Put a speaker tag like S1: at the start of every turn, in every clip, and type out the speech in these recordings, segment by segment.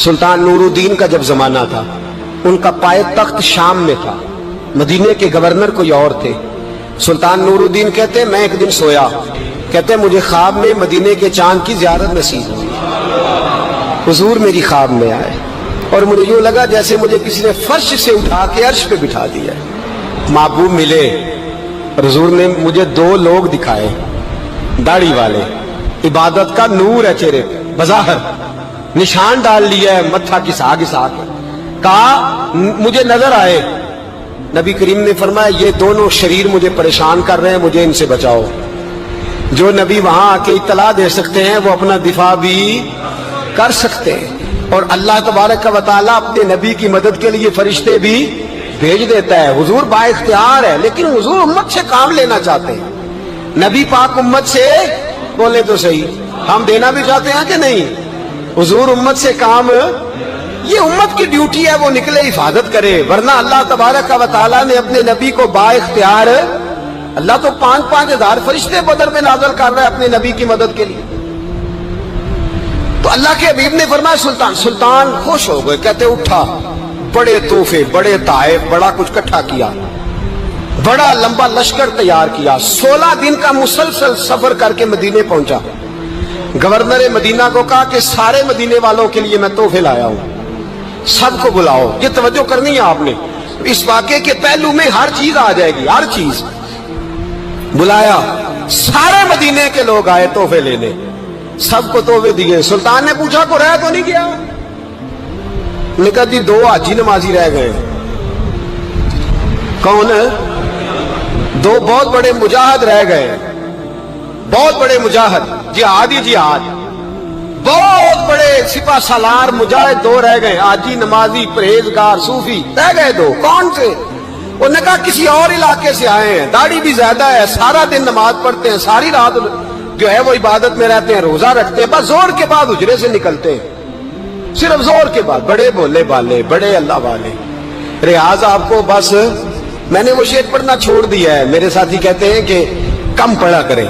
S1: سلطان نورالدین کا جب زمانہ تھا، ان کا پائے تخت شام میں تھا، مدینے کے گورنر کوئی اور تھے۔ سلطان نورالدین کہتے میں ایک دن سویا، کہتے مجھے خواب میں مدینے کے چاند کی زیارت نصیب ہوئی، حضور میری خواب میں آئے اور مجھے یوں لگا جیسے مجھے کسی نے فرش سے اٹھا کے عرش پہ بٹھا دیا۔ محبوب ملے اور حضور نے مجھے دو لوگ دکھائے، داڑھی والے، عبادت کا نور ہے چہرے پہ، بظاہر نشان ڈال لیا ہے، متھا گھسا گھسا کے کہا مجھے نظر آئے۔ نبی کریم نے فرمایا یہ دونوں شریر مجھے پریشان کر رہے ہیں، مجھے ان سے بچاؤ۔ جو نبی وہاں آ کے اطلاع دے سکتے ہیں وہ اپنا دفاع بھی کر سکتے ہیں، اور اللہ تبارک و تعالیٰ اپنے نبی کی مدد کے لیے فرشتے بھی بھیج دیتا ہے۔ حضور با اختیار ہے، لیکن حضور امت سے کام لینا چاہتے ہیں۔ نبی پاک امت سے بولے تو صحیح، ہم دینا بھی چاہتے ہیں کہ نہیں؟ حضور امت سے کام، یہ امت کی ڈیوٹی ہے، وہ نکلے حفاظت کرے، ورنہ اللہ تبارک و تعالیٰ نے اپنے نبی کو با اختیار، اللہ تو 5,000 فرشتے بدر میں نازل کر رہا ہے اپنے نبی کی مدد کے لیے۔ تو اللہ کے حبیب نے فرمایا سلطان خوش ہو گئے، کہتے اٹھا، بڑے تحفے، بڑے تحائف، بڑا کچھ اکٹھا کیا، بڑا لمبا لشکر تیار کیا، 16 دن کا مسلسل سفر کر کے مدینے پہنچا۔ گورنر مدینہ کو کہا کہ سارے مدینے والوں کے لیے میں تحفے لایا ہوں، سب کو بلاؤ۔ یہ توجہ کرنی ہے آپ نے، اس واقعے کے پہلو میں ہر چیز آ جائے گی، ہر چیز۔ بلایا، سارے مدینے کے لوگ آئے تحفے لینے، سب کو تحفے دیے۔ سلطان نے پوچھا کو رہ تو نہیں گیا؟ انہوں نے کہا جی 2 حاجی نمازی رہ گئے۔ کون؟ 2 بہت بڑے مجاہد رہ گئے، بہت بڑے مجاہد، جہاد ہی جہاد، بہت بڑے سپہ سالار مجاہد 2 رہ گئے، حاجی نمازی پرہیزگار صوفی رہ گئے 2۔ کون سے؟ انہوں نے کہا کسی اور علاقے سے آئے ہیں، داڑھی بھی زیادہ ہے، سارا دن نماز پڑھتے ہیں، ساری رات جو ہے وہ عبادت میں رہتے ہیں، روزہ رکھتے ہیں، بس زور کے بعد حجرے سے نکلتے ہیں، صرف زور کے بعد۔ بڑے بولے بالے، بڑے اللہ والے۔ ریاض آپ کو بس میں نے وہ شعر پڑھنا چھوڑ دیا ہے، میرے ساتھی کہتے ہیں کہ کم پڑھا کریں،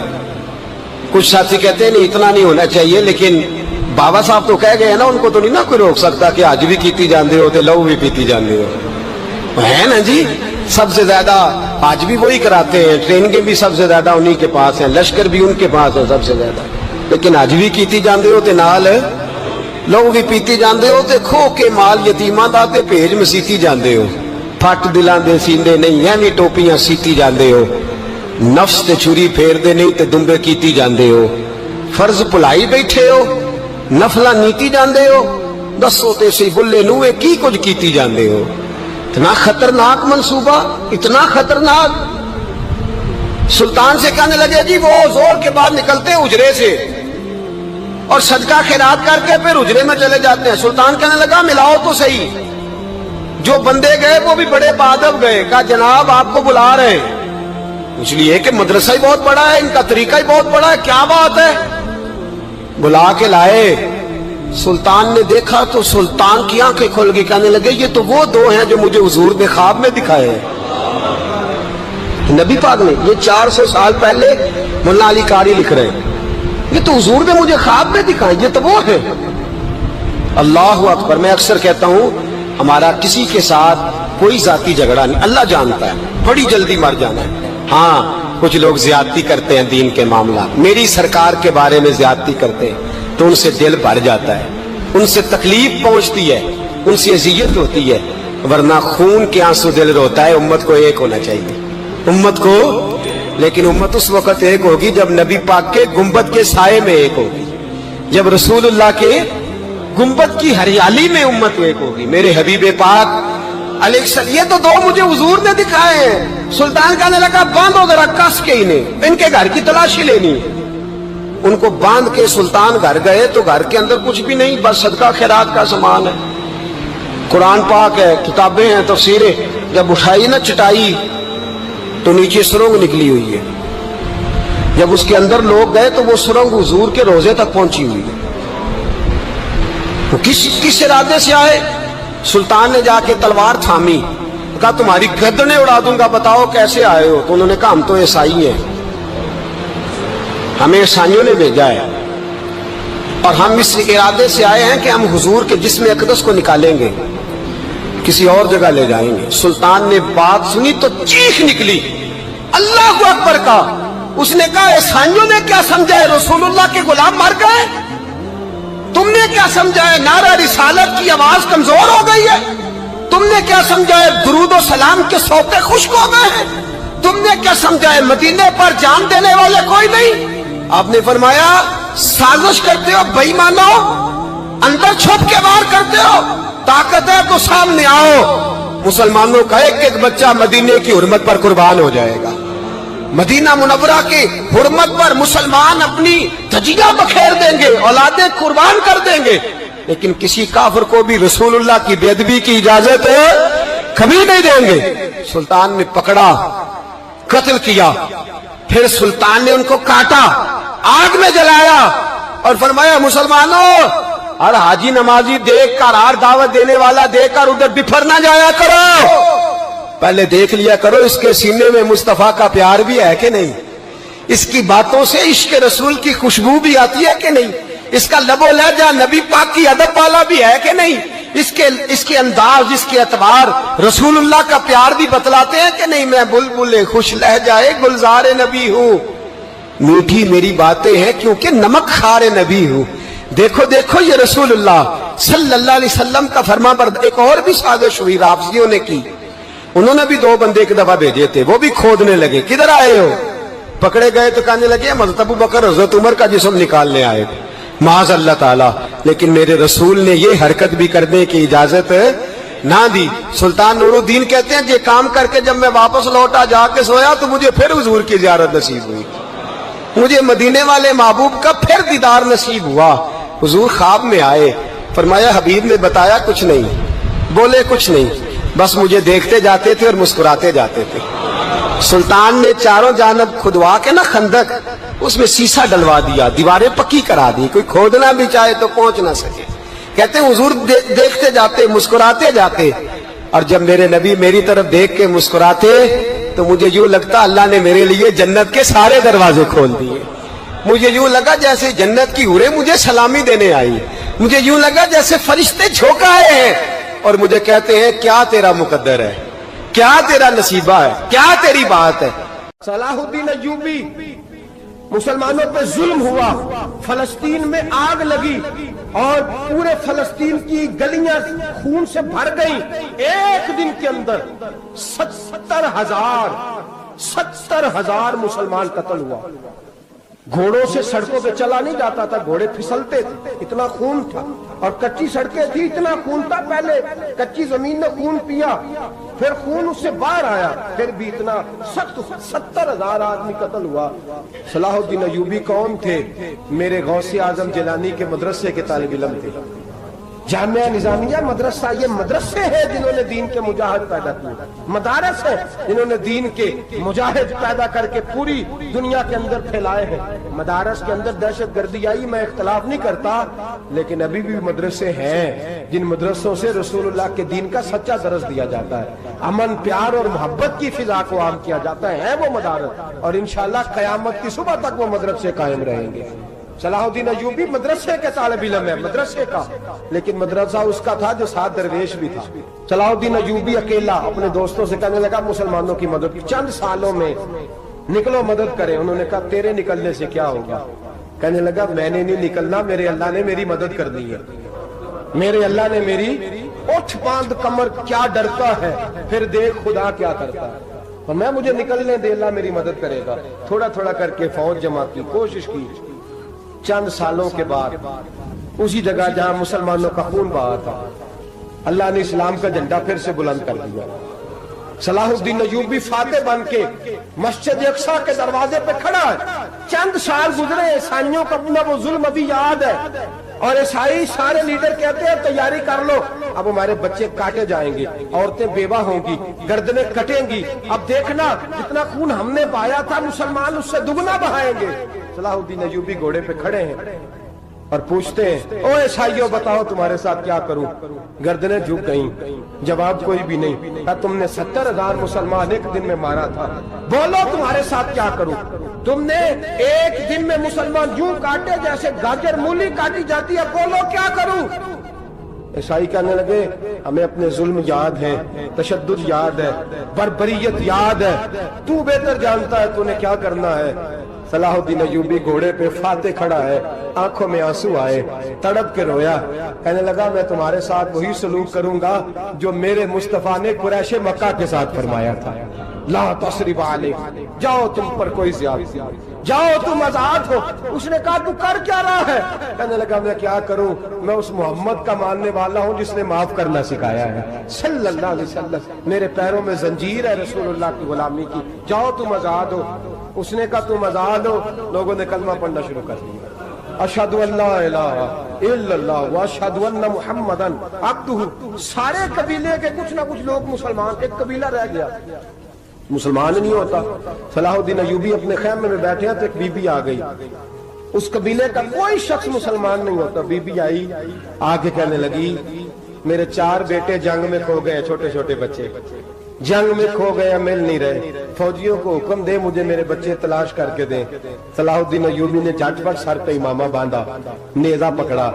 S1: کچھ ساتھی کہتے ہیں نہیں اتنا نہیں ہونا چاہیے، لیکن بابا صاحب تو کہہ گئے نا، ان کو تو نہیں نا کوئی روک سکتا کہ آج بھی کیتی جاندے ہو تے لو بھی پیتی جاندے ہو، ہے نا جی؟ سب سے زیادہ آج بھی وہی کراتے ہیں، ٹریننگیں بھی سب سے زیادہ انہی کے پاس ہیں، لشکر بھی ان کے پاس ہے سب سے زیادہ، لیکن آج بھی کیتی جاندے ہو تے نال لوگ بھی پیتی جاندے ہو تے کھو کے مال یتیماں دا تے بھیج مسیتی جاندے ہو، پھٹ دلاں دے سیندے نہیں ایویں ٹوپیاں سیتی جاندے ہو، نفس تے چھری پھیر دے نہیں تے دمبے کیتی جاندے ہو، فرض بھلائی بیٹھے ہو، نفلاں نیتی جاندے ہو، دسو تے سی بلے نوے کی کچھ کیتی جاندے ہو۔ اتنا خطرناک منصوبہ، اتنا خطرناک۔ سلطان سے کہنے لگے جی وہ زور کے بعد نکلتے ہیں اجرے سے اور صدقہ خیرات کر کے پھر اجرے میں چلے جاتے ہیں۔ سلطان کہنے لگا ملاؤ تو صحیح۔ جو بندے گئے وہ بھی بڑے بادب گئے، کہا جناب آپ کو بلا رہے ہیں، اس لیے کہ مدرسہ ہی بہت بڑا ہے، ان کا طریقہ ہی بہت بڑا ہے، کیا بات ہے؟ بلا کے لائے۔ سلطان نے دیکھا تو سلطان کی آنکھیں کھل گئی، کہنے لگے یہ تو وہ 2 ہیں جو مجھے حضور نے خواب میں دکھائے ہیں۔ نبی پاک نے، یہ 400 سال پہلے مولانا علی قاری لکھ رہے ہیں، یہ تو حضور نے مجھے خواب میں دکھائے، یہ تو وہ ہے۔ اللہ اکبر۔ میں اکثر کہتا ہوں ہمارا کسی کے ساتھ کوئی ذاتی جھگڑا نہیں، اللہ جانتا ہے، بڑی جلدی مر جانا ہے۔ ہاں کچھ لوگ زیادتی کرتے ہیں دین کے معاملات، میری سرکار کے بارے میں زیادتی کرتے ہیں تو ان سے دل بھر جاتا ہے، ان سے تکلیف پہنچتی ہے، ان سے اذیت ہوتی ہے، ورنہ خون کے آنسو دل روتا ہے۔ امت کو ایک ہونا چاہیے، امت کو، لیکن امت اس وقت ایک ہوگی جب نبی پاک کے گنبد کے سائے میں ایک ہوگی، جب رسول اللہ کے گنبد کی ہریالی میں امت ایک ہوگی۔ میرے حبیب پاک علیہ السلام، یہ تو 2 مجھے حضور نے دکھائے ہیں۔ سلطان کہنے لگا باندھو ذرا کس کے انہیں، ان کے گھر کی تلاشی لینی ہے۔ ان کو باندھ کے سلطان گھر گئے تو گھر کے اندر کچھ بھی نہیں، بس صدقہ خیرات کا سامان ہے، قرآن پاک ہے، کتابیں ہیں، تفسیریں۔ جب اٹھائی نا چٹائی تو نیچے سرنگ نکلی ہوئی ہے، جب اس کے اندر لوگ گئے تو وہ سرنگ حضور کے روزے تک پہنچی ہوئی ہے۔ وہ کس ارادے سے آئے؟ سلطان نے جا کے تلوار تھامی، کہا تمہاری گردنیں اڑا دوں گا، بتاؤ کیسے آئے ہو؟ تو انہوں نے کہا ہم تو عیسائی ہیں، ہمیں عیسائیوں نے بھیجا ہے۔ اور ہم اس ارادے سے آئے ہیں کہ ہم حضور کے جسم اقدس کو نکالیں گے، کسی اور جگہ لے جائیں گے۔ سلطان نے بات سنی تو چیخ نکلی، اللہ اکبر کا۔ اس نے کہا عیسائیوں نے کیا سمجھا ہے رسول اللہ کے غلام مر گئے؟ تم نے کیا سمجھا ہے نعرہ رسالت کی آواز کمزور ہو گئی ہے؟ تم نے کیا سمجھا ہے درود و سلام کے سوتے خشک ہو گئے ہیں؟ تم نے کیا سمجھا ہے مدینے پر جان دینے والے کوئی نہیں؟ آپ نے فرمایا سازش کرتے ہو بے ایمانو، اندر چھپ کے وار کرتے ہو، طاقت ہے تو سامنے آؤ۔ مسلمانوں کا ایک ایک بچہ مدینے کی حرمت پر قربان ہو جائے گا، مدینہ منورہ کی حرمت پر مسلمان اپنی دھجیاں بکھیر دیں گے، اولادیں قربان کر دیں گے، لیکن کسی کافر کو بھی رسول اللہ کی بے ادبی کی اجازت کبھی نہیں دیں گے۔ سلطان نے پکڑا، قتل کیا، پھر سلطان نے ان کو کاٹا، آگ میں جلایا اور فرمایا مسلمانوں، ہر حاجی نمازی دیکھ کر، ہر دعوت دینے والا دیکھ کر ادھر بفر نہ جایا کرو، پہلے دیکھ لیا کرو اس کے سینے میں مصطفیٰ کا پیار بھی ہے کہ نہیں، اس کی باتوں سے عشق رسول کی خوشبو بھی آتی ہے کہ نہیں، اس کا لب و لہجہ نبی پاک کی ادب والا بھی ہے کہ نہیں، اس کے انداز، اس کے اعتبار رسول اللہ کا پیار بھی بتلاتے ہیں کہ نہیں۔ میں بلبل خوش لہجہ گلزار نبی ہوں، میٹھی میری باتیں ہیں کیونکہ نمک خار نبی ہوں۔ دیکھو دیکھو یہ رسول اللہ صلی اللہ علیہ وسلم کا فرما بردار۔ ایک اور بھی سازش ہوئی رافضیوں نے کی، انہوں نے بھی 2 بندے ایک دفعہ بھیجے تھے، وہ بھی کھودنے لگے، کدھر آئے ہو؟ پکڑے گئے تو کہنے لگے حضرت ابو بکر حضرت عمر کا جسم نکالنے آئے تھے، معاذ اللہ تعالی، لیکن میرے رسول نے یہ حرکت بھی کرنے کی اجازت نہ دی۔ سلطان نور الدین کہتے ہیں یہ کام کر کے جب میں واپس لوٹا جا کے سویا تو مجھے پھر حضور کی زیارت نصیب ہوئی، مجھے مدینے والے محبوب کا پھر دیدار نصیب ہوا۔ حضور خواب میں آئے، فرمایا حبیب نے بتایا کچھ نہیں، بولے کچھ نہیں، بس مجھے دیکھتے جاتے تھے اور مسکراتے جاتے تھے۔ سلطان نے چاروں جانب کھدوا کے نا خندق، اس میں سیسا ڈلوا دیا، دیواریں پکی کرا دی، کوئی کھودنا بھی چاہے تو پہنچ نہ سکے۔ کہتے ہیں حضور دیکھتے جاتے، مسکراتے جاتے، اور جب میرے نبی میری طرف دیکھ کے مسکراتے تو مجھے یوں لگتا اللہ نے میرے لیے جنت کے سارے دروازے کھول دیے۔ مجھے یوں لگا جیسے جنت کی حوریں مجھے سلامی دینے آئی، مجھے یوں لگا جیسے فرشتے جھونک آئے ہیں اور مجھے کہتے ہیں کیا تیرا مقدر ہے، کیا تیرا نصیبہ ہے، کیا تیری بات ہے۔
S2: صلاح الدین ایوبی، مسلمانوں پہ ظلم ہوا، فلسطین میں آگ لگی اور پورے فلسطین کی گلیاں خون سے بھر گئیں۔ ایک دن کے اندر 70,000 مسلمان قتل ہوا۔ گھوڑوں سے سڑکوں پہ چلا نہیں جاتا تھا، گھوڑے پھسلتے تھے، اتنا خون تھا، اور کچی سڑکیں تھی، اتنا خون تھا، پہلے کچی زمین نے خون پیا، پھر خون اس سے باہر آیا، پھر بھی اتنا سخت 70,000 آدمی قتل ہوا۔ صلاح الدین ایوبی کون تھے؟ میرے غوث اعظم جیلانی کے مدرسے کے طالب علم تھے۔ جامعہ نظامیہ مدرسہ، یہ مدرسے ہیں جنہوں نے دین کے مجاہد پیدا کیے، مدارس ہیں جنہوں نے دین کے مجاہد پیدا کر کے پوری دنیا کے اندر پھیلائے ہیں۔ مدارس کے اندر دہشت گردی آئی، میں اختلاف نہیں کرتا، لیکن ابھی بھی مدرسے ہیں جن مدرسوں سے رسول اللہ کے دین کا سچا درس دیا جاتا ہے، امن، پیار اور محبت کی فضا کو عام کیا جاتا ہے وہ مدارس، اور انشاءاللہ قیامت کی صبح تک وہ مدرسے قائم رہیں گے۔ صلاح الدین ایوبی مدرسے کے طالب علم ہے، مدرسے کا، لیکن مدرسہ اس کا تھا جو ساتھ درویش بھی تھا۔ صلاح الدین ایوبی اکیلا اپنے دوستوں سے کہنے لگا مسلمانوں کی مدد چند سالوں میں نکلو مدد کریں۔ انہوں نے کہا تیرے نکلنے سے کیا ہوگا؟ کہنے لگا میں نے نہیں نکلنا، میرے اللہ نے میری مدد کر دی ہے، میرے اللہ نے میری اٹھ باندھ کمر، کیا ڈرتا ہے پھر دیکھ خدا کیا کرتا ہے، اور میں مجھے نکلنے دے، اللہ میری مدد کرے گا۔ تھوڑا تھوڑا کر کے فوج جمع کی، کوشش کی، چند سالوں کے بعد اسی جگہ جہاں مسلمانوں کا خون بہا تھا اللہ نے اسلام کا جھنڈا پھر سے بلند کر دیا۔ صلاح الدین ایوبی فاتح بن کے مسجد اقصی کے دروازے پہ کھڑا ہے۔ چند سال گزرے، عیسائیوں کا اپنا وہ ظلم ابھی یاد ہے، اور عیسائی سارے لیڈر کہتے ہیں تیاری کر لو، اب ہمارے بچے کاٹے جائیں گے، عورتیں بیوہ ہوں گی، گردنیں کٹیں گی، اب دیکھنا جتنا خون ہم نے بہایا تھا مسلمان اس سے دگنا بہائیں گے۔ صلاح الدین ایوبی گھوڑے پہ کھڑے ہیں اور پوچھتے ہیں او عیسائیوں بتاؤ تمہارے ساتھ کیا کروں؟ گردنیں جھک گئیں، جواب کوئی بھی نہیں۔ تم نے 70,000 مسلمان ایک دن میں مارا تھا، بولو تمہارے ساتھ کیا کروں؟ تم نے ایک دن میں مسلمان یوں کاٹے جیسے گاجر مولی کاٹی جاتی ہے، بولو کیا کروں؟ عیسائی کہنے لگے ہمیں اپنے ظلم یاد ہے، تشدد یاد ہے، بربریت یاد ہے، تو بہتر جانتا ہے تو نے کیا کرنا ہے۔ صلاح الدین ایوبی گھوڑے پہ فاتح کھڑا ہے، آنکھوں میں آنسو آئے، تڑپ کے رویا، کہنے لگا میں تمہارے ساتھ وہی سلوک کروں گا جو میرے مصطفیٰ نے قریش مکہ کے ساتھ فرمایا تھا، لا تصریب علیکم، جاؤ تم پر کوئی زیادتی، جاؤ تم آزاد ہو۔ اس نے کہا تو کر کیا رہا ہے؟ کہنے لگا میں کیا کروں، میں اس محمد کا ماننے والا ہوں جس نے معاف کرنا سکھایا ہے صلی اللہ علیہ وسلم، میرے پیروں میں زنجیر ہے رسول اللہ کی غلامی کی، جاؤ تم آزاد ہو۔ اس نے کہا تم آزاد ہو، لوگوں نے کلمہ پڑھنا شروع کر دیا، اشہد ان لا الہ الا اللہ واشہد ان محمدً عبدہ۔ سارے قبیلے کے کچھ نہ کچھ لوگ مسلمان، ایک قبیلہ رہ گیا مسلمان نہیں ہوتا۔ صلاح الدین ایوبی اپنے خیمے میں بیٹھے ہیں تو ایک بی بی آ گئی، اس قبیلے کا کوئی شخص مسلمان نہیں ہوتا۔ بی بی آئی، آگے کہنے لگی میرے 4 بیٹے جنگ میں کھو گئے، چھوٹے چھوٹے بچے جنگ میں کھو گئے، مل نہیں رہے، فوجیوں کو حکم دے مجھے میرے بچے تلاش کر کے دیں۔ صلاح الدین ایوبی نے جھٹ پٹ سر پہ امامہ باندھا، نیزہ پکڑا،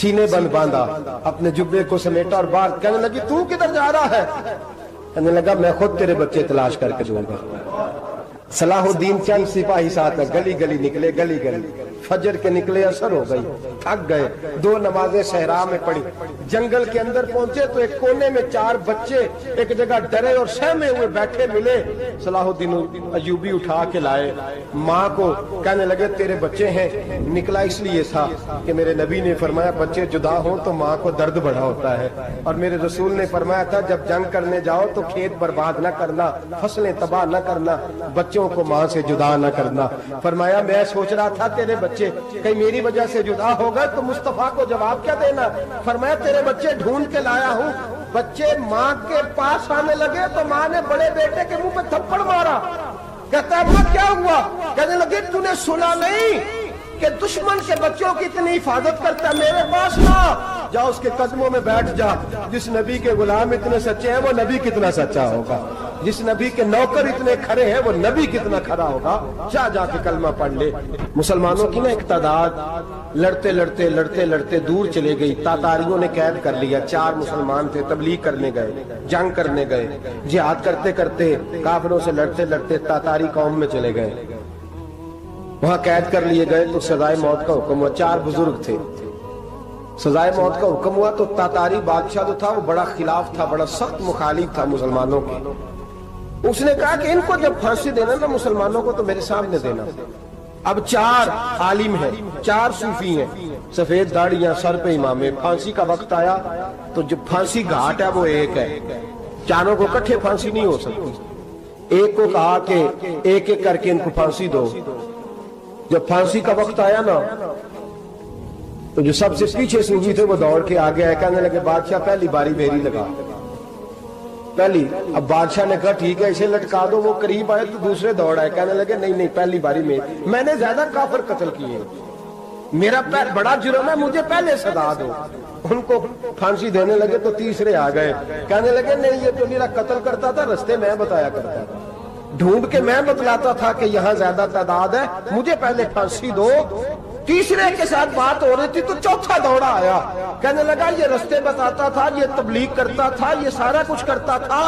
S2: سینے بند باندھا، اپنے جبے کو سمیٹا اور باہر کہنے لگی تو کدھر جا رہا ہے؟ کہنے لگا میں خود تیرے بچے تلاش کر کے دوں گا۔ صلاح الدین چند سپاہی ساتھ گلی گلی نکلے، گلی گلی فجر کے نکلے، اثر ہو گئی، تھک گئے، 2 نمازیں صحرا میں پڑھی، جنگل کے اندر پہنچے تو ایک کونے میں 4 بچے ایک جگہ ڈرے اور سہمے ہوئے بیٹھے ملے۔ صلاح الدین ایوبی اٹھا کے لائے، ماں کو کہنے لگے تیرے بچے ہیں، نکلا اس لیے تھا کہ میرے نبی نے فرمایا بچے جدا ہوں تو ماں کو درد بڑا ہوتا ہے، اور میرے رسول نے فرمایا تھا جب جنگ کرنے جاؤ تو کھیت برباد نہ کرنا، فصلیں تباہ نہ کرنا، بچوں کو ماں سے جدا نہ کرنا۔ فرمایا میں سوچ رہا تھا تیرے بچے کہیں میری وجہ سے جدا ہو گئے تو مصطفیٰ کو جواب کیا دینا؟ فرمایا تیرے بچے ڈھونڈ کے لایا ہوں۔ بچے ماں کے پاس آنے لگے تو ماں نے بڑے بیٹے کے منہ پہ تھپڑ مارا، کہتا ہے ابا کیا ہوا؟ کہنے لگے تو نے سنا نہیں کہ دشمن کے بچوں کی اتنی حفاظت کرتا ہے، میرے پاس نہ جا، اس کے قدموں میں بیٹھ جا۔ جس نبی کے غلام اتنے سچے ہیں وہ نبی کتنا سچا ہوگا، جس نبی کے نوکر اتنے کھڑے ہیں وہ نبی کتنا کھڑا ہوگا، جا کے کلمہ پڑھ لے۔ مسلمانوں کی نا ایک تعداد لڑتے لڑتے لڑتے لڑتے دور چلے گئی، تاتاریوں نے قید کر لیا، 4 مسلمان تھے، تبلیغ کرنے گئے، جنگ کرنے گئے، جہاد کرتے کرتے کافروں سے لڑتے لڑتے تاتاری قوم میں چلے گئے، وہاں قید کر لیے گئے تو سزائے موت کا حکم ہوا۔ 4 بزرگ تھے، سزائے موت کا حکم ہوا تو تاتاری بادشاہ جو تھا وہ بڑا خلاف تھا، بڑا سخت مخالف تھا مسلمانوں کے۔ اس نے کہا کہ ان کو جب پھانسی دینا نا مسلمانوں کو تو میرے سامنے دینا۔ اب 4 عالم ہیں، 4 صوفی ہیں، سفید داڑیاں، سر پہ امامے، پھانسی کا وقت آیا تو جو پھانسی گھاٹ ہے وہ ایک ہے، چاروں کو اکٹھے پھانسی نہیں ہو سکتی۔ ایک کو کہا کہ ایک ایک کر کے ان کو پھانسی دو۔ جب پھانسی کا وقت آیا نا تو جو سب سے پیچھے صوفی تھے وہ دوڑ کے آگے آئے، کہنے لگے بادشاہ پہلی باری میری لگا پہلی۔ اب بادشاہ نے کہا ٹھیک ہے اسے لٹکا دو۔ وہ قریب آئے تو دوسرے دوڑ آئے، کہنے لگے نہیں پہلی باری میں نے زیادہ کافر قتل کیے، میرا بڑا جرم ہے، مجھے پہلے سزا دو۔ ان کو پھانسی دینے لگے تو تیسرے آ گئے، کہنے لگے نہیں یہ تو میرا قتل کرتا تھا، رستے میں بتایا کرتا تھا، ڈھونڈ کے میں بتلاتا تھا کہ یہاں زیادہ تعداد ہے، مجھے پہلے پھانسی دو۔ تیسرے کے ساتھ بات ہو رہی تھی تو چوتھا دوڑا آیا، کہنے لگا یہ رستے بتاتا تھا، یہ تبلیغ کرتا تھا، یہ سارا کچھ کرتا تھا،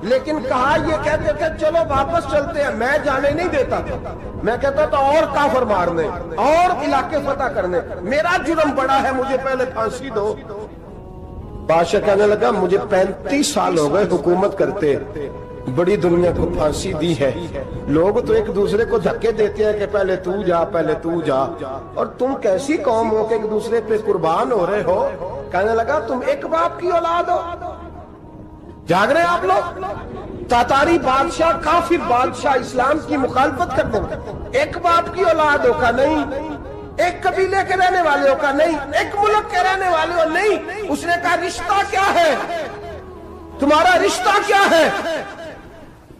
S2: لیکن کہا یہ کہتے تھے چلو واپس چلتے ہیں، میں جانے نہیں دیتا تھا، میں کہتا تھا اور کافر مارنے اور علاقے فتح کرنے، میرا جرم بڑا ہے، مجھے پہلے پھانسی دو۔ بادشاہ کہنے لگا مجھے 35 سال ہو گئے حکومت کرتے، بڑی دنیا کو پھانسی دی ہے، لوگ تو ایک دوسرے کو دھکے دیتے ہیں کہ پہلے تو جا پہلے تو جا، اور تم کیسی قوم ہو کہ ایک دوسرے پہ قربان ہو رہے ہو۔ کہنے لگا تم ایک باپ کی اولاد ہو، جاگ رہے آپ لوگ؟ تاتاری بادشاہ، کافر بادشاہ، اسلام کی مخالفت کرتے ہیں، ایک باپ کی اولاد ہو کا نہیں، ایک قبیلے کے رہنے والے ہو کا نہیں، ایک ملک کے رہنے والے ہو نہیں۔ اس نے کہا رشتہ کیا ہے تمہارا، رشتہ کیا ہے؟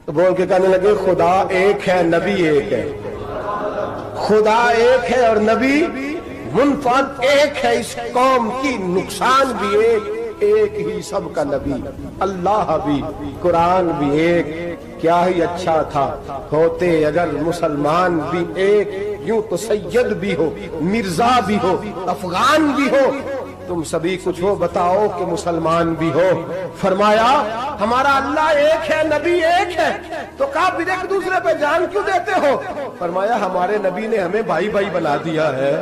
S2: تو بول کے کہنے لگے خدا ایک ہے، نبی ایک ہے، خدا ایک ہے اور نبی منفرد ایک ہے، اس قوم کی نقصان بھی ایک ہی سب کا نبی، اللہ بھی، قرآن بھی ایک، کیا ہی اچھا تھا ہوتے اگر مسلمان بھی ایک، یوں تو سید بھی ہو، مرزا بھی ہو، افغان بھی ہو، تم سبھی کچھ ہو بتاؤ کہ مسلمان بھی ہو۔ فرمایا ہمارا اللہ ایک ہے، نبی ایک ہے، تو کہا پھر ایک دوسرے پہ جان کیوں دیتے ہو؟ فرمایا ہمارے نبی نے ہمیں بھائی بھائی بنا دیا ہے،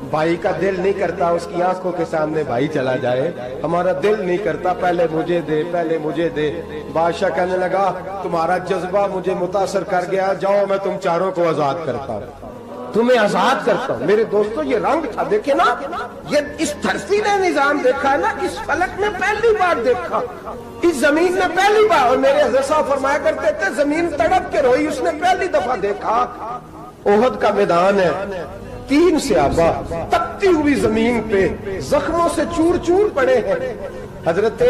S2: بھائی کا دل نہیں کرتا اس کی آنکھوں کے سامنے بھائی چلا جائے، ہمارا دل نہیں کرتا پہلے مجھے دے پہلے مجھے دے۔ بادشاہ کہنے لگا تمہارا جذبہ مجھے متاثر کر گیا، جاؤ میں تم چاروں کو آزاد کرتا ہوں، تمہیں آزاد کرتا ہوں۔ میرے دوستو یہ رنگ تھا، دیکھیں نا، یہ اس دھرتی نے نظام دیکھا ہے نا، اس فلک میں پہلی بار دیکھا، اس زمین نے پہلی بار، اور میرے حضرت صاحب فرمایا کرتے تھے زمین تڑپ کے روئی، اس نے پہلی دفعہ دیکھا۔ احد کا میدان ہے، 3 صحابہ تپتی ہوئی زمین پہ زخموں سے چور چور پڑے ہیں۔ حضرت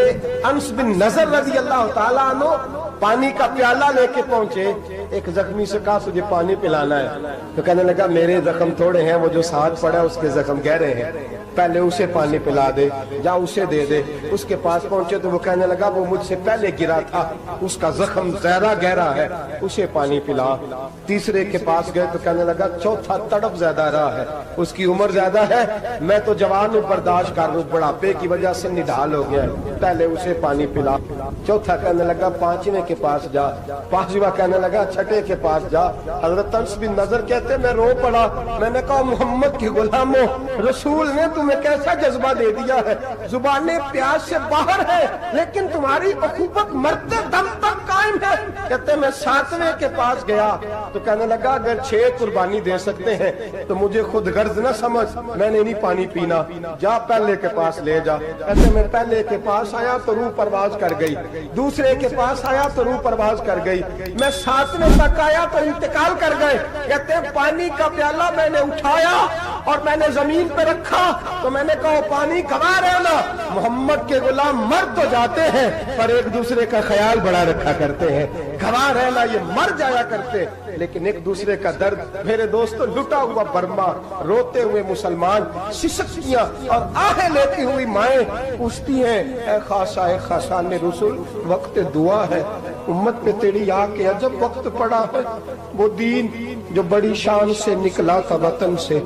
S2: انس بن نضر رضی اللہ تعالیٰ عنہ پانی کا پیالہ لے کے پہنچے، ایک زخمی سے کہا تجھے پانی پلانا ہے، تو کہنے لگا میرے زخم تھوڑے ہیں، وہ جو ساتھ پڑا اس کے زخم گہرے ہیں، پہلے اسے پانی پلا دے، جا اسے دے دے۔ اس کے پاس پہنچے تو وہ کہنے لگا وہ مجھ سے پہلے گرا تھا، اس کا زخم زیادہ گہرا ہے، اسے پانی پلا۔ تیسرے کے پاس گئے تو کہنے لگا چوتھا تڑپ زیادہ رہا ہے، اس کی عمر زیادہ ہے، میں تو جوان ہوں برداشت کر لوں، بڑھاپے کی وجہ سے نڈھال ہو گیا ہے، پہلے اسے پانی پلا۔ چوتھا کہنے لگا 5ویں کے پاس جا، 5واں کہنے لگا 6 کے پاس جا۔ حضرت انس بن نضر کہتے میں رو پڑا، میں نے کہا محمد کے غلاموں، رسول نے تمہیں کیسا جذبہ دے دیا ہے، زبانیں پیاس سے باہر ہے لیکن تمہاری اخوت مرتے دم تک قائم ہے۔ کہتے میں 7ویں کے پاس گیا تو کہنے لگا اگر 6 قربانی دے سکتے ہیں تو مجھے خود غرض نہ سمجھ، میں نے نہیں پانی پینا، جا پہلے کے پاس لے جا۔ کہتے میں پہلے کے پاس آیا تو روح پرواز کر گئی، دوسرے کے پاس آیا تو روح پرواز کر گئی، میں 7ویں تک آیا تو انتقال کر گئے۔ کہتے ہیں پانی کا پیالہ میں نے اٹھایا اور میں نے زمین پہ رکھا تو میں نے کہا پانی گوا رہنا، محمد کے غلام مر تو جاتے ہیں پر ایک دوسرے کا خیال بڑا رکھا کرتے ہیں، گوا رہنا یہ مر جایا کرتے لیکن ایک دوسرے کا درد۔ میرے دوستو لٹا ہوا برما، روتے ہوئے مسلمان، سسکیاں اور آہیں لیتی ہوئی مائیں پوچھتی ہیں اے خاصا اے خاصان رسول، وقت دعا ہے، امت پہ تیری آ کے عجب وقت پڑا ہے۔ وہ دین جو بڑی شان سے نکلا تھا وطن سے،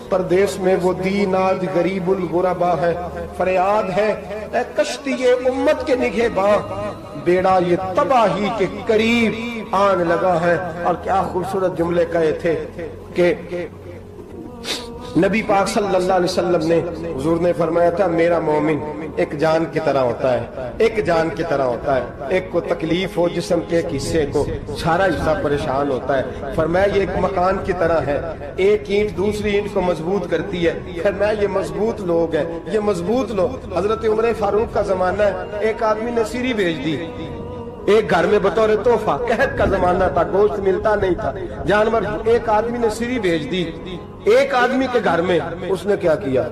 S2: پردیس میں وہ دین آج غریب الغربا ہے، فریاد ہے اے کشتی امت کے نگہباں، بیڑا یہ تباہی کے قریب آن لگا ہے۔ اور کیا خوبصورت جملے کہے تھے کہ نبی پاک صلی اللہ علیہ وسلم نے، حضور نے فرمایا تھا میرا مومن ایک جان کی طرح ہوتا ہے، ایک جان کی طرح ہوتا ہے، ایک کو تکلیف ہو جسم کے ایک حصے کو، سارا حصہ پریشان ہوتا ہے۔ فرمایا یہ ایک مکان کی طرح ہے، ایک اینٹ دوسری اینٹ کو مضبوط کرتی ہے۔ فرمایا یہ مضبوط لوگ ہیں، یہ مضبوط لوگ۔ حضرت عمر فاروق کا زمانہ ہے، ایک آدمی نے سیری بھیج دی ایک گھر میں بطور تحفہ، قحط کا زمانہ تھا، گوشت ملتا نہیں تھا، جانور، ایک آدمی نے سیری بھیج دی ایک آدمی کے گھر میں۔ اس نے کیا کیا؟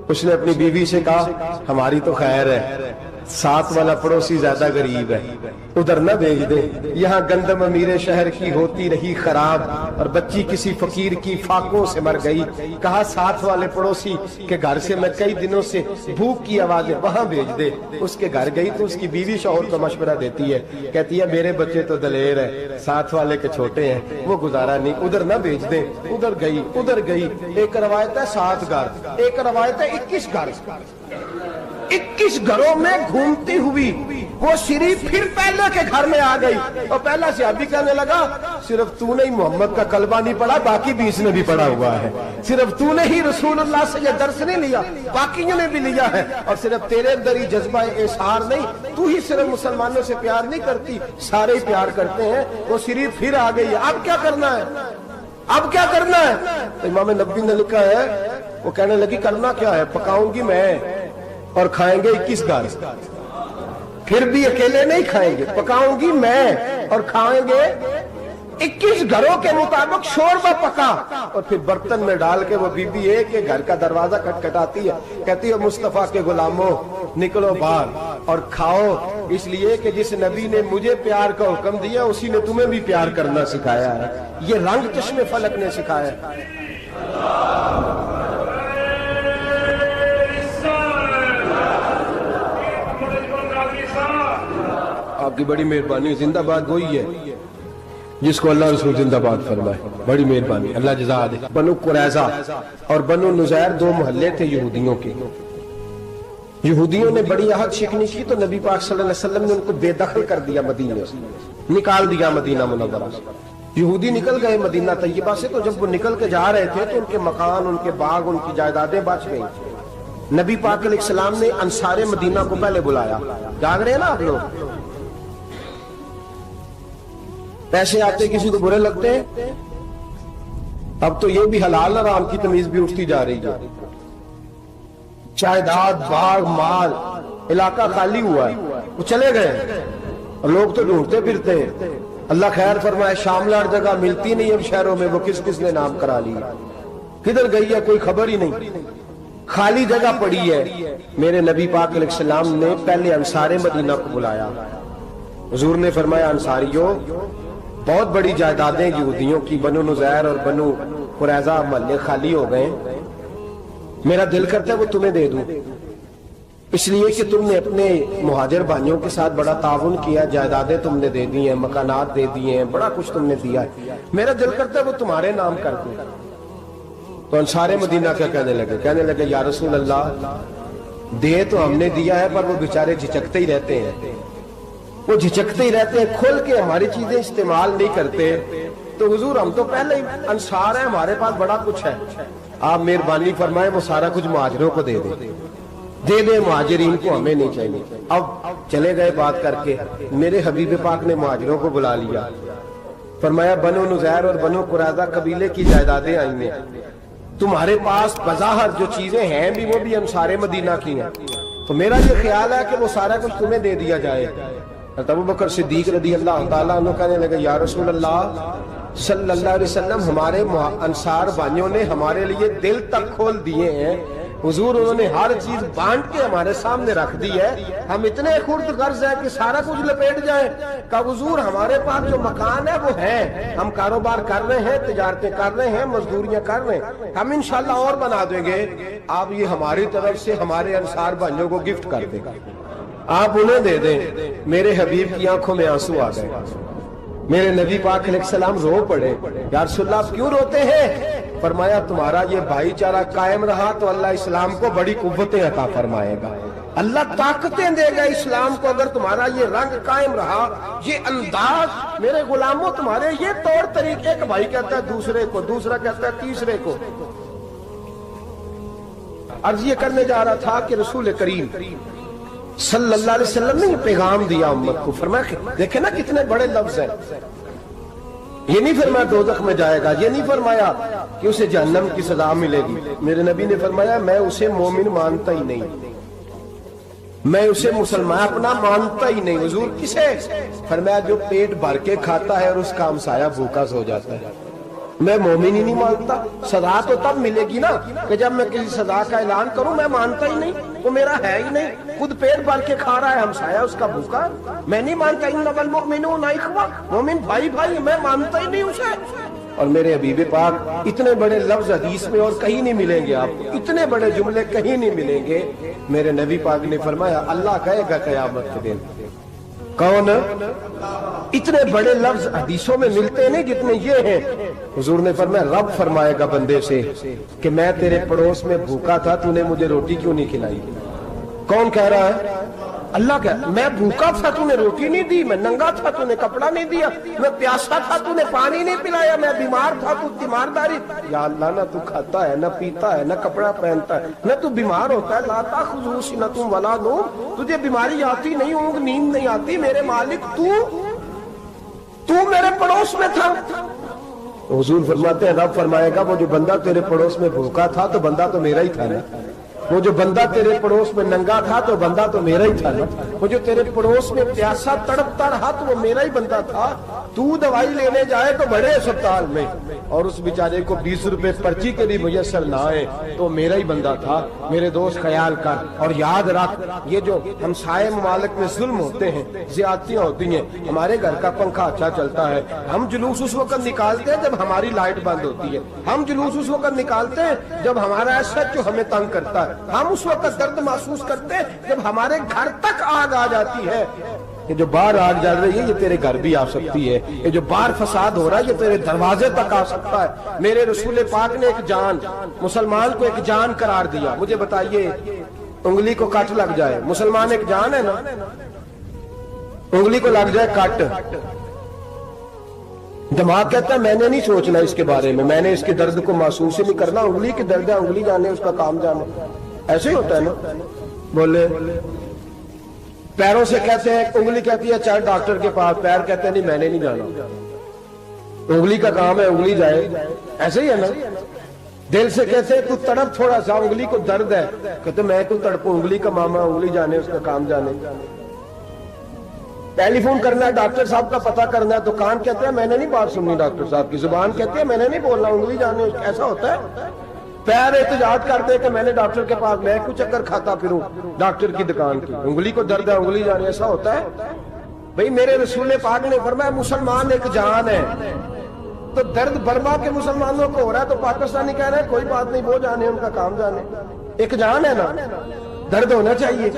S2: اس نے اپنی بیوی سے کہا ہماری تو خیر ہے، ساتھ والا پڑوسی زیادہ غریب ہے، ادھر نہ بھیج دے، یہاں گندم امیر شہر کی ہوتی رہی خراب اور بچی کسی فقیر کی فاقوں سے مر گئی، کہا ساتھ والے پڑوسی کے گھر سے میں کئی دنوں سے بھوک کی آوازیں، وہاں بھیج دے۔ اس کے گھر گئی تو اس کی بیوی شوہر کو مشورہ دیتی ہے، کہتی ہے میرے بچے تو دلیر ہیں، ساتھ والے کے چھوٹے ہیں، وہ گزارا نہیں، ادھر نہ بھیج دے۔ ادھر گئی، ایک روایت ہے 7 گھر، ایک روایت ہے 21 گھر، 21 گھروں میں گھومتی ہوئی وہ شریف پھر پہلے کے گھر میں آ گئی اور پہلا صحابی کہنے لگا صرف تو نے ہی محمد کا کلمہ نہیں پڑھا، باقی 20 نے بھی پڑھا ہوا ہے، صرف تو نے ہی رسول اللہ سے یہ درس نہیں لیا، باقیوں نے بھی لیا ہے، اور صرف تیرے اندر ہی جذبہ احسار نہیں، تو ہی صرف مسلمانوں سے پیار نہیں کرتی، سارے ہی پیار کرتے ہیں۔ وہ شریف پھر آ گئی، اب کیا کرنا ہے؟ اب کیا کرنا ہے؟ تو امام نبوی نے لکھا ہے، وہ کہنے لگی کرنا کیا ہے، پکاؤں گی میں اور کھائیں گے 21 گھر، پھر بھی اکیلے نہیں کھائیں گے، پکاؤں گی میں اور کھائیں گے 21 گھروں کے مطابق شوربہ پکا، اور پھر برتن میں ڈال کے وہ بی بی ایک ایک گھر کا دروازہ کھٹکھٹاتی ہے، کہتی ہے مصطفیٰ کے غلاموں نکلو باہر اور کھاؤ، اس لیے کہ جس نبی نے مجھے پیار کا حکم دیا اسی نے تمہیں بھی پیار کرنا سکھایا ہے، یہ رنگ چشم فلک نے سکھایا ہے۔ آپ کی بڑی مہربانی, زندہ باد وہی ہے جس کو اللہ رسول زندہ باد فرمائے, بڑی مہربانی, اللہ جزا دے. بنو قریظہ اور بنو نذیر دو محلے تھے یہودیوں کے. یہودیوں نے بڑی عہد شکنی کی تو نبی پاک صلی اللہ علیہ وسلم نے ان کو بے دخل کر دیا, مدینے سے نکال دیا مدینہ منورہ سے. یہودی نکل گئے مدینہ طیبہ سے, تو جب وہ نکل کے جا رہے تھے تو ان کے مکان, ان کے باغ, ان کی جائیدادیں بچ گئی. نبی پاک علیہ السلام نے انصار مدینہ کو پہلے بلایا. جاگ رہے ہیں نا آپ لوگ, پیسے آتے کسی کو برے لگتے ہیں, اب تو یہ بھی حلال حرام کی تمیز بھی اٹھتی جا رہی ہے. جائیداد, باغ, مال, علاقہ خالی ہوا ہے, وہ چلے گئے اور لوگ تو ڈھونڈتے پھرتے ہیں. اللہ خیر فرمائے, شاملہ ہر جگہ ملتی نہیں اب شہروں میں, وہ کس کس نے نام کرا لی, کدھر گئی ہے کوئی خبر ہی نہیں, خالی جگہ پڑی ہے. میرے نبی پاک علیہ السلام نے پہلے انصار مدینہ کو بلایا. حضور نے فرمایا, انصاریوں بہت بڑی جائیدادیں یہودیوں کی, بنو نذیر اور بنو قریظہ محلے خالی ہو گئے, میرا دل کرتا ہے وہ تمہیں دے دوں, اس لیے کہ تم نے اپنے مہاجر بھائیوں کے ساتھ بڑا تعاون کیا, جائیدادیں تم نے دے دی ہیں, مکانات دے دیے ہیں, بڑا کچھ تم نے دیا ہے, میرا دل کرتا ہے وہ تمہارے نام کر دوں. تو انصار مدینہ کیا کہنے لگے یا رسول اللہ, دے تو ہم نے دیا ہے پر وہ بیچارے جھچکتے ہی رہتے ہیں, وہ جھچکتے ہی رہتے ہیں, کھول کے ہماری چیزیں استعمال نہیں کرتے. تو حضور ہم تو پہلے ہی انصار ہیں, ہمارے پاس بڑا کچھ ہے, آپ مہربانی فرمائیں وہ سارا کچھ مہاجروں کو دے دے, مہاجرین کو ہمیں نہیں چاہیے. اب چلے گئے بات کر کے, میرے حبیب پاک نے مہاجروں کو بلا لیا. فرمایا بنو نذیر اور بنو قریظہ قبیلے کی جائیدادیں آئی ہیں, تمہارے پاس بظاہر جو چیزیں ہیں بھی وہ بھی انصار مدینہ کی ہیں, تو میرا یہ خیال ہے کہ وہ سارا کچھ تمہیں دے دیا جائے. ابو بکر صدیق رضی اللہ تعالیٰ عنہ کہنے لگے یا رسول اللہ صلی اللہ علیہ وسلم, ہمارے انصار بھائیوں نے ہمارے لیے دل تک کھول دیے ہیں, حضور انہوں نے ہر چیز بانٹ کے ہمارے سامنے رکھ دی ہے, ہم اتنے خرد غرض ہیں کہ سارا کچھ لپیٹ جائیں. کہ حضور ہمارے پاس جو مکان ہے وہ ہے, ہم کاروبار کر رہے ہیں, تجارتیں کر رہے ہیں, مزدوریاں کر رہے ہیں, ہم انشاءاللہ اور بنا دیں گے, آپ یہ ہماری طرف سے ہمارے انصار بھائیوں کو گفٹ کر دیں, آپ انہیں دے دیں. میرے حبیب کی آنکھوں میں آنسو آ گئے, میرے نبی پاک علیہ السلام رو پڑے, یا رسول اللہ آپ کیوں روتے ہیں؟ فرمایا تمہارا یہ بھائی چارہ قائم رہا تو اللہ اسلام کو بڑی قوتیں عطا فرمائے گا, اللہ طاقتیں دے گا اسلام کو, اگر تمہارا یہ رنگ قائم رہا, یہ انداز. میرے غلاموں تمہارے یہ طور طریقے, ایک بھائی کہتا ہے دوسرے کو, دوسرا کہتا ہے تیسرے کو. عرض یہ کرنے جا رہا تھا کہ رسول کریم صلی اللہ علیہ وسلم نے یہ پیغام دیا امت کو. فرمایا دیکھیں نا کتنے بڑے لفظ ہیں, یہ نہیں فرمایا دوزخ میں جائے گا, یہ نہیں فرمایا کہ اسے جہنم کی سزا ملے گی. میرے نبی نے فرمایا میں اسے مومن مانتا ہی نہیں, میں اسے مسلمان اپنا مانتا ہی نہیں. حضور کسے؟ فرمایا جو پیٹ بھر کے کھاتا ہے اور اس کا ہمسایہ بھوکا سو جاتا ہے. میں مومن ہی نہیں مانتا. سزا تو تب ملے گی نا کہ جب میں کسی سزا کا اعلان کروں, میں مانتا ہی نہیں, وہ میرا ہے ہی نہیں, خود پیٹ بھر کے کھا رہا ہے, ہمسایہ اس کا بھوکا, میں نہیں مانتا. انما المؤمنون اخوہ, مومن بھائی بھائی, میں مانتا ہی نہیں اسے. اور میرے حبیب پاک اتنے بڑے لفظ حدیث میں اور کہیں نہیں ملیں گے, آپ کو اتنے بڑے جملے کہیں نہیں ملیں گے. میرے نبی پاک نے فرمایا اللہ کہے گا قیامت کے دن, کون؟ اتنے بڑے لفظ حدیثوں میں ملتے نہیں جتنے یہ ہیں. حضور نے فرمایا رب فرمائے گا بندے سے کہ میں تیرے پڑوس میں بھوکا تھا, تو نے مجھے روٹی کیوں نہیں کھلائی؟ کون کہہ رہا ہے؟ اللہ کہہ, میں بھوکا تھا تو نے روٹی نہیں دی, میں ننگا تھا تو نے کپڑا نہیں دیا, میں پیاسا تھا تو نے پانی نہیں پلایا, میں بیمار تھا تو تیمارداری. یا اللہ نہ تو کھاتا ہے, نہ پیتا ہے, نہ کپڑا پہنتا ہے, نہ تو بیمار ہوتا ہے, لا تاخذہ سنۃ ولا نوم, تجھے بیماری آتی نہیں, اونگ نیند نہیں آتی, میرے مالک تو میرے پڑوس میں تھا. حضور فرماتے ہیں رب فرمائے گا وہ جو بندہ تیرے پڑوس میں بھوکا تھا تو بندہ تو میرا ہی تھا نا, وہ جو بندہ تیرے پڑوس میں ننگا تھا تو بندہ تو میرا ہی تھا نا, وہ جو تیرے پڑوس میں پیاسا تڑپتا رہا تو وہ میرا ہی بندہ تھا. تو دوائی لینے جائے تو بڑے اسپتال میں اور اس بیچارے کو 20 روپے پرچی کے بھی میسر نہ آئے تو میرا ہی بندہ تھا. میرے دوست خیال کر اور یاد رکھ, یہ جو ہمسائے ممالک میں ظلم ہوتے ہیں, زیادتیاں ہوتی ہیں, ہمارے گھر کا پنکھا اچھا چلتا ہے, ہم جلوس اس وقت نکالتے ہیں جب ہماری لائٹ بند ہوتی ہے, ہم جلوس اس وقت نکالتے ہیں جب ہمارا ایسا جو ہمیں تنگ کرتا ہے, ہم اس وقت درد محسوس کرتے ہیں جب ہمارے گھر تک آگ آ جاتی ہے. یہ جو باہر آگ جل رہی ہے یہ تیرے گھر بھی آ سکتی ہے. یہ جو باہر فساد ہو رہا ہے یہ تیرے دروازے تک آ سکتا ہے. میرے رسول پاک نے ایک جان، مسلمان کو ایک جان قرار دیا. مجھے بتائیے انگلی کو کٹ لگ جائے، مسلمان ایک جان ہے نا، انگلی کو لگ جائے کٹ، دماغ کہتا ہے میں نے نہیں سوچنا اس کے بارے میں نے اس کے درد کو محسوس ہی نہیں کرنا. انگلی کی درد ہے، انگلی جانے اس کا کام جانے. ایسے ہی ہوتا ہے نا. بولے پیروں سے کہتے ہیں، انگلی کہتی ہے چل ڈاکٹر کے پاس، پیر کہتے ہیں نہیں میں نے نہیں جانا، انگلی کا کام ہے انگلی جائے. ایسے ہی ہے نا. دل سے کہتے ہیں تو تڑپ تھوڑا سا، انگلی کو درد ہے، کہتے میں تو تڑپوں، انگلی کا معاملہ انگلی جانے اس کا کام جانے. ٹیلی فون کرنا ہے ڈاکٹر صاحب کا پتہ کرنا ہے تو کان کہتے ہیں میں نے نہیں بات سننی ڈاکٹر صاحب کی، زبان کہتے ہیں میں نے نہیں بولنا، انگلی جانے. ایسا ہوتا ہے. پیر احتجاج کرتے کہ میں نے ڈاکٹر کے پاس، میں کیوں چکر کھاتا پھروں ڈاکٹر کی دکان کی، انگلی کو درد ہے انگلی جانے. ایسا ہوتا ہے بھئی. میرے رسول پاک نے فرمایا مسلمان ایک جان ہے. تو درد برما کے مسلمانوں کو ہو رہا ہے تو پاکستانی کہہ رہے ہیں کوئی بات نہیں، وہ جانے ان کا کام جانے. ایک جان ہے نا. درد ہونا چاہیے،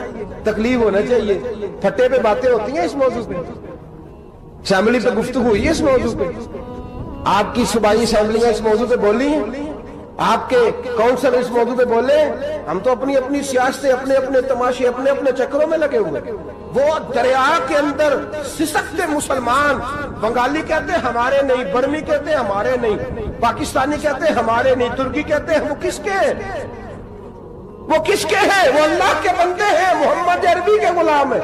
S2: تکلیف ہونا چاہیے. پھٹے پہ باتیں ہوتی ہیں اس موضوع پہ، اسمبلی پہ گفتگو ہوئی ہے اس موضوع پہ، آپ کی صوبائی اسمبلیاں اس موضوع پہ بولی ہیں، آپ کے کونسل اس موضوع پہ بولے. ہم تو اپنی اپنی سیاستیں، اپنے اپنے تماشے، اپنے اپنے چکروں میں لگے ہوئے. وہ دریا کے اندر سسکتے مسلمان، بنگالی کہتے ہیں ہمارے نہیں، برمی کہتے ہیں ہمارے نہیں، پاکستانی کہتے ہیں ہمارے نہیں، ترکی کہتے ہیں وہ کس کے ہیں؟ وہ کس کے ہیں؟ وہ اللہ کے بندے ہیں، محمد عربی کے غلام ہیں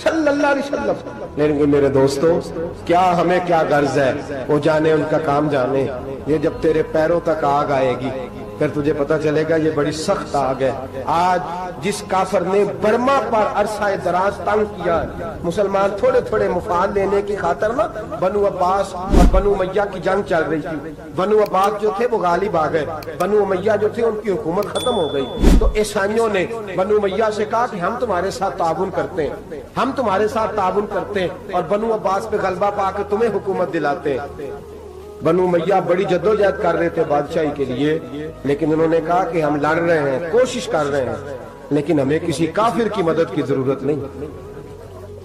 S2: صلی اللہ علیہ وسلم. لیکن میرے دوستو کیا ہمیں کیا غرض ہے؟ وہ جانے ان کا کام جانے. یہ جب تیرے پیروں تک آگ آئے گی پھر تجھے پتا چلے گا یہ بڑی سخت آگ ہے. آج جس کافر نے برما پر عرصہ دراز تنگ کیا، مسلمان تھوڑے تھوڑے مفاد لینے کی خاطر نا، بنو عباس اور بنو امیہ کی جنگ چل رہی تھی. بنو عباس جو تھے وہ غالب آ گئے، بنو امیہ جو تھے ان کی حکومت ختم ہو گئی. تو عیسائیوں نے بنو امیہ سے کہا کہ ہم تمہارے ساتھ تعاون کرتے ہیں، ہم تمہارے ساتھ تعاون کرتے ہیں اور بنو عباس پہ غلبہ پا کے تمہیں حکومت دلاتے ہیں. بنو امیہ بڑی جدوجہد کر رہے تھے بادشاہی کے لیے، لیکن انہوں نے کہا کہ ہم لڑ رہے ہیں، کوشش کر رہے ہیں، لیکن ہمیں کسی کافر کی مدد کی ضرورت نہیں.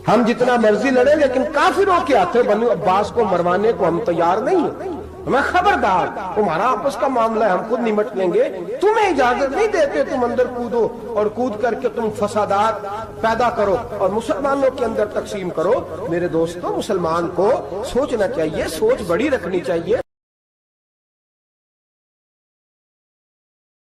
S2: ہم جتنا مرضی لڑیں لیکن کافروں کے ہاتھوں بنو عباس کو مروانے کو ہم تیار نہیں ہیں. ہمیں خبردار، تمہارا آپس کا معاملہ ہے، ہم خود نمٹ لیں گے، تمہیں اجازت نہیں دیتے تم اندر کودو اور کود کر کے تم فسادات پیدا کرو اور مسلمانوں کے اندر تقسیم کرو. میرے دوستو مسلمان کو سوچنا چاہیے، سوچ بڑی رکھنی چاہیے.